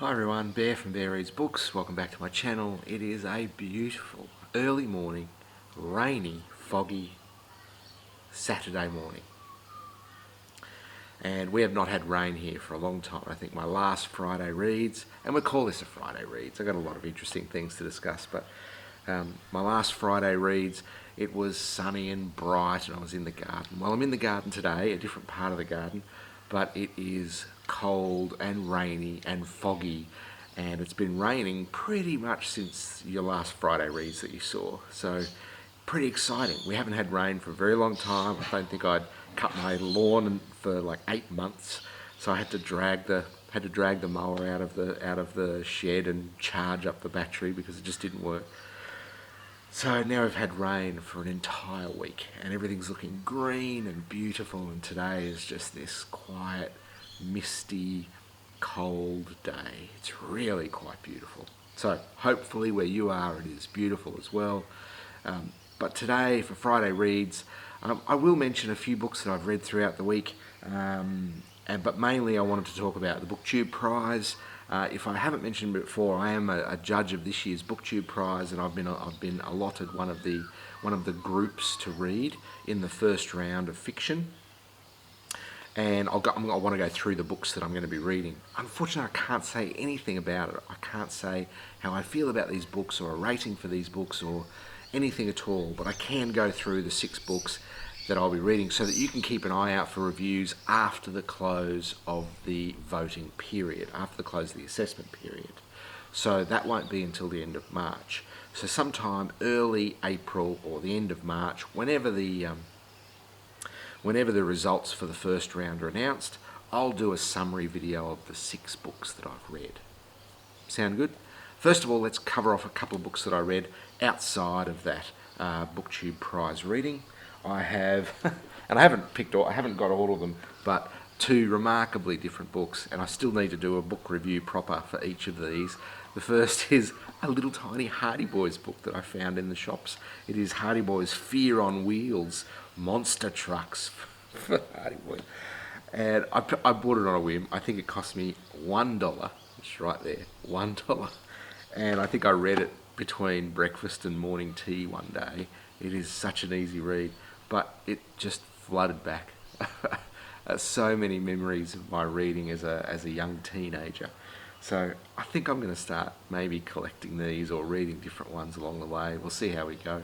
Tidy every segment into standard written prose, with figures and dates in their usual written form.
Hi everyone, Bear from Bear Reads Books. Welcome back to my channel. It is a beautiful early morning, rainy, foggy Saturday morning. And we have not had rain here for a long time. I think my last Friday reads, and we call this a Friday reads. I've got a lot of interesting things to discuss, but my last Friday reads, it was sunny and bright and I was in the garden. Well, I'm in the garden today, a different part of the garden, but it is cold and rainy and foggy, and it's been raining pretty much since your last Friday reads that you saw. So pretty exciting. We haven't had rain for a very long time. I don't think I'd cut my lawn for like 8 months, so I had to drag the mower out of the shed and charge up the battery because it just didn't work. So now we've had rain for an entire week and everything's looking green and beautiful, and today is just this quiet, misty, cold day. It's really quite beautiful. So hopefully where you are it is beautiful as well. But today for Friday Reads, I will mention a few books that I've read throughout the week, but mainly I wanted to talk about the Booktube Prize. If I haven't mentioned it before, I am a judge of this year's Booktube Prize, and I've been allotted one of the groups to read in the first round of fiction. And I want to go through the books that I'm going to be reading. Unfortunately, I can't say anything about it. I can't say how I feel about these books or a rating for these books or anything at all, but I can go through the 6 books that I'll be reading so that you can keep an eye out for reviews after the close of the voting period, after the close of the assessment period. So that won't be until the end of March. So sometime early April or the end of March, whenever the results for the first round are announced, I'll do a summary video of the 6 books that I've read. Sound good? First of all, let's cover off a couple of books that I read outside of that Booktube Prize reading. I have, and I haven't got all of them, but 2 remarkably different books, and I still need to do a book review proper for each of these. The first is a little tiny Hardy Boys book that I found in the shops. It is Hardy Boys Fear on Wheels, Monster Trucks for Hardy Boys. And I bought it on a whim. I think it cost me $1. It's right there, $1. And I think I read it between breakfast and morning tea one day. It is such an easy read, but it just flooded back so many memories of my reading as a young teenager. So I think I'm going to start maybe collecting these or reading different ones along the way. We'll see how we go.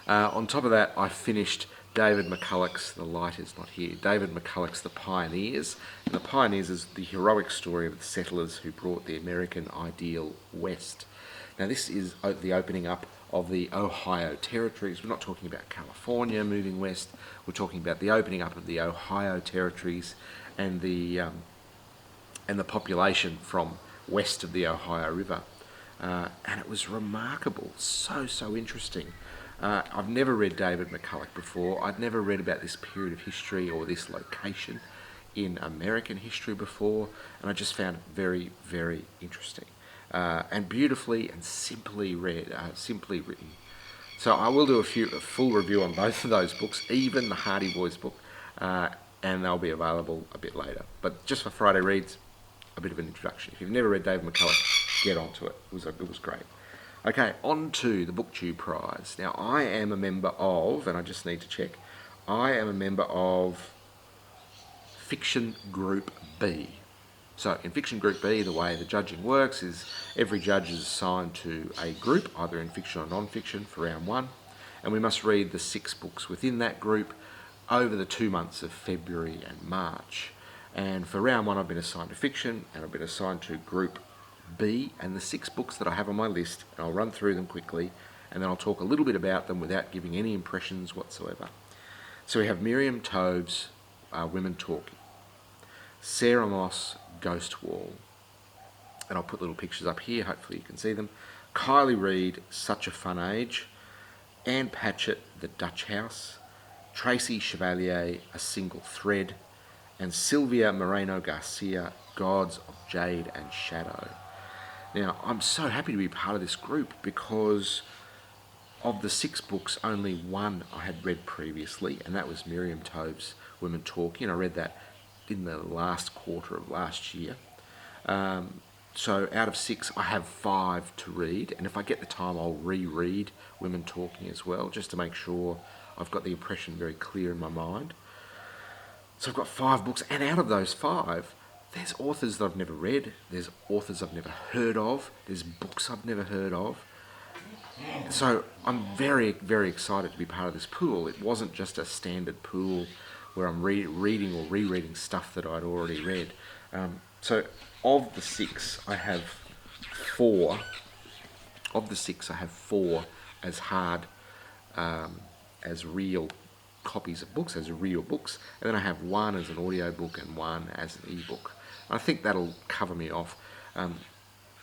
On top of that, I finished David McCulloch's The Light Is Not Here. David McCulloch's The Pioneers. And The Pioneers is the heroic story of the settlers who brought the American ideal west. Now this is the opening up of the Ohio territories. We're not talking about California moving west. We're talking about the opening up of the Ohio territories and the population from west of the Ohio River. And it was remarkable, so interesting. I've never read David McCulloch before. I'd never read about this period of history or this location in American history before, and I just found it very interesting. And beautifully and simply written. So I will do a full review on both of those books, even the Hardy Boys book, and they'll be available a bit later. But just for Friday Reads, a bit of an introduction. If you've never read David McCulloch, get onto it. It was great. Okay, on to the Booktube Prize. Now, I am a member of, and I just need to check, I am a member of Fiction Group B. So, in Fiction Group B, the way the judging works is every judge is assigned to a group, either in fiction or non-fiction, for round 1, and we must read the 6 books within that group over the 2 months of February and March. And for round 1, I've been assigned to fiction, and I've been assigned to Group B, and the 6 books that I have on my list, and I'll run through them quickly, and then I'll talk a little bit about them without giving any impressions whatsoever. So we have Miriam Toews' Women Talking, Sarah Moss' Ghost Wall, and I'll put little pictures up here, hopefully you can see them, Kylie Reid, Such a Fun Age, Anne Patchett, The Dutch House, Tracy Chevalier, A Single Thread, and Sylvia Moreno Garcia, Gods of Jade and Shadow. Now, I'm so happy to be part of this group because of the 6 books, only one I had read previously, and that was Miriam Toews' Women Talking. I read that in the last quarter of last year. So out of 6, I have 5 to read, and if I get the time, I'll reread Women Talking as well, just to make sure I've got the impression very clear in my mind. So I've got 5 books, and out of those 5, there's authors that I've never read, there's authors I've never heard of, there's books I've never heard of. So I'm very, very excited to be part of this pool. It wasn't just a standard pool where I'm reading or rereading stuff that I'd already read. So of the 6, I have 4. Of the 6, I have 4 as hard, as real copies of books, as real books, and then I have 1 as an audio book and 1 as an ebook. I think that'll cover me off.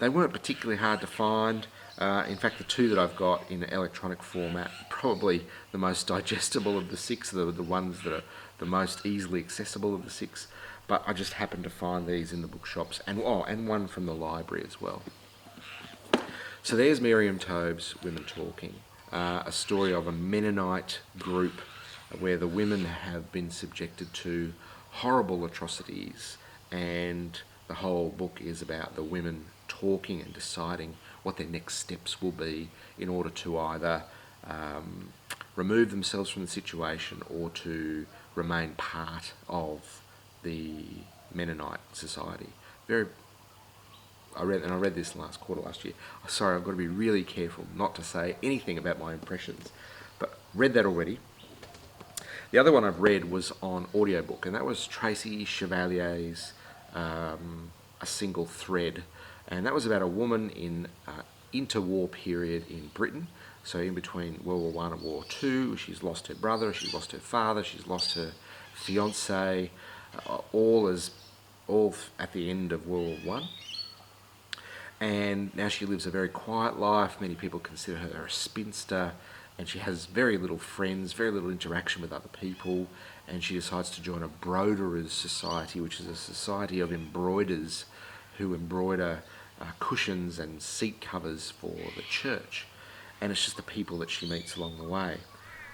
They weren't particularly hard to find. In fact, the 2 that I've got in electronic format, probably the most digestible of the 6, the ones that are the most easily accessible of the 6. But I just happened to find these in the bookshops, and 1 from the library as well. So there's Miriam Toews' Women Talking, a story of a Mennonite group where the women have been subjected to horrible atrocities, and the whole book is about the women talking and deciding what their next steps will be in order to either remove themselves from the situation or to remain part of the Mennonite society. I read this last year. Sorry, I've got to be really careful not to say anything about my impressions, but read that already. The other one I've read was on audiobook, and that was Tracy Chevalier's A Single Thread, and that was about a woman in interwar period in Britain. So in between World War One and World War Two, she's lost her brother, she's lost her father, she's lost her fiance, all at the end of World War One. And now she lives a very quiet life. Many people consider her a spinster, and she has very little friends, very little interaction with other people, and she decides to join a broiderers society, which is a society of embroiders who embroider cushions and seat covers for the church. And it's just the people that she meets along the way.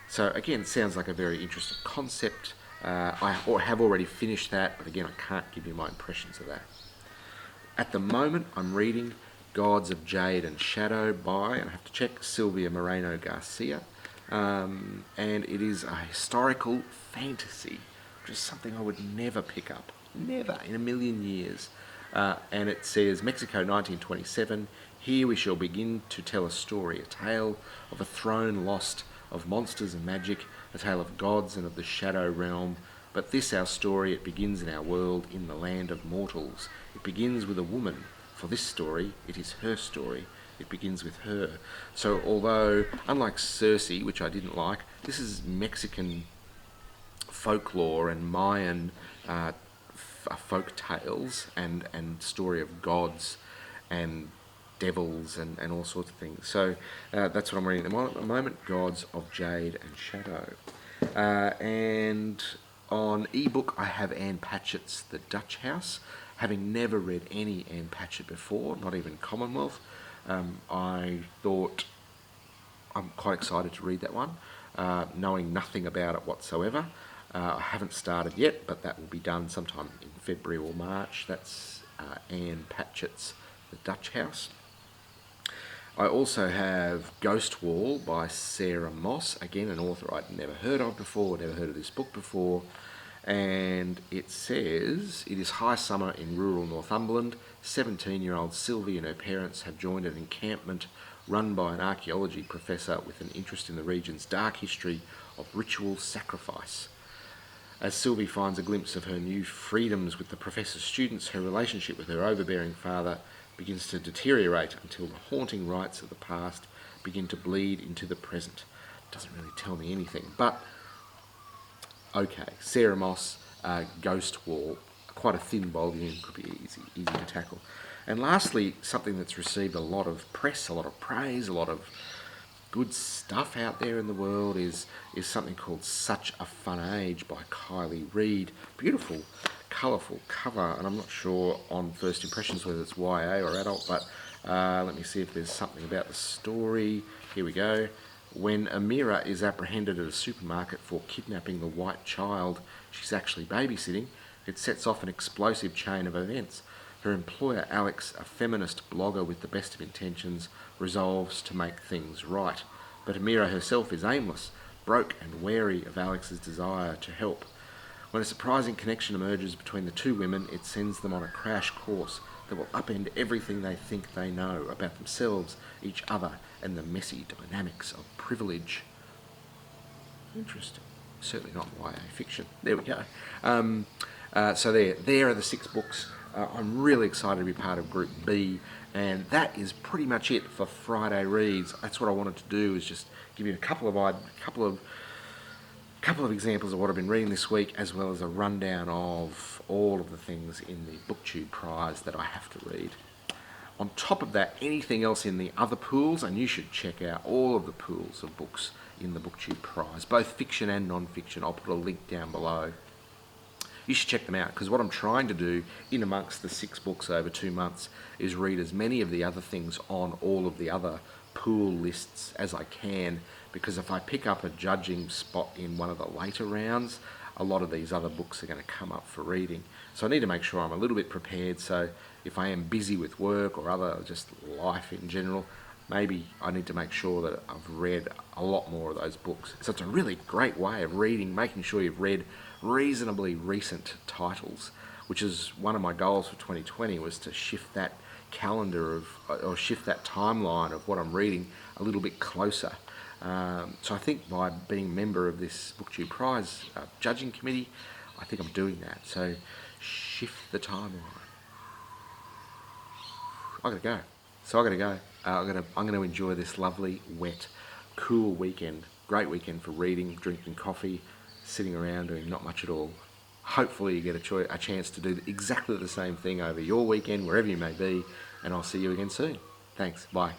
So again, it sounds like a very interesting concept. I have already finished that, but again, I can't give you my impressions of that. At the moment, I'm reading Gods of Jade and Shadow by, and I have to check, Silvia Moreno Garcia. And it is a historical fantasy, which is something I would never pick up. Never in a million years. And it says, Mexico 1927, here we shall begin to tell a story, a tale of a throne lost, of monsters and magic, a tale of gods and of the shadow realm. But this our story, it begins in our world, in the land of mortals. It begins with a woman. For this story, it is her story. It begins with her. So although, unlike Circe, which I didn't like, this is Mexican folklore and Mayan folk tales and story of gods and devils and all sorts of things. So that's what I'm reading at the moment, Gods of Jade and Shadow. And on ebook, I have Anne Patchett's The Dutch House. Having never read any Anne Patchett before, not even Commonwealth, I thought I'm quite excited to read that one, knowing nothing about it whatsoever. I haven't started yet, but that will be done sometime in February or March. That's Anne Patchett's The Dutch House. I also have Ghost Wall by Sarah Moss, again an author I'd never heard of before, never heard of this book before, and it says, it is high summer in rural Northumberland. 17-year-old Sylvie and her parents have joined an encampment run by an archaeology professor with an interest in the region's dark history of ritual sacrifice. As Sylvie finds a glimpse of her new freedoms with the professor's students, her relationship with her overbearing father begins to deteriorate until the haunting rites of the past begin to bleed into the present. Doesn't really tell me anything, but okay. Sarah Moss, Ghost Wall, quite a thin volume, could be easy to tackle. And lastly, something that's received a lot of press, a lot of praise, a lot of good stuff out there in the world is something called Such a Fun Age by Kylie Reid. Beautiful, colourful cover, and I'm not sure on first impressions whether it's YA or adult, but let me see if there's something about the story. Here we go. When Amira is apprehended at a supermarket for kidnapping the white child she's actually babysitting, it sets off an explosive chain of events. Her employer, Alex, a feminist blogger with the best of intentions, resolves to make things right. But Amira herself is aimless, broke and wary of Alex's desire to help. When a surprising connection emerges between the two women, it sends them on a crash course that will upend everything they think they know about themselves, each other, and the messy dynamics of privilege. Interesting. Certainly not YA fiction. There we go. So there are the 6 books. I'm really excited to be part of Group B, and that is pretty much it for Friday Reads. That's what I wanted to do, is just give you a couple of examples of what I've been reading this week, as well as a rundown of all of the things in the Booktube Prize that I have to read. On top of that, anything else in the other pools, and you should check out all of the pools of books in the Booktube Prize, both fiction and non-fiction. I'll put a link down below. You should check them out, because what I'm trying to do in amongst the 6 books over 2 months is read as many of the other things on all of the other pool lists as I can, because if I pick up a judging spot in one of the later rounds, a lot of these other books are going to come up for reading. So I need to make sure I'm a little bit prepared, so if I am busy with work or other just life in general, maybe I need to make sure that I've read a lot more of those books. So it's a really great way of reading, making sure you've read reasonably recent titles, which is one of my goals for 2020, was to shift that calendar or shift that timeline of what I'm reading a little bit closer. So I think by being a member of this Booktube Prize judging committee, I think I'm doing that. So shift the timeline. I gotta go. I'm gonna enjoy this lovely, wet, cool weekend. Great weekend for reading, drinking coffee, sitting around doing not much at all. Hopefully you get a chance to do exactly the same thing over your weekend, wherever you may be, and I'll see you again soon. Thanks. Bye.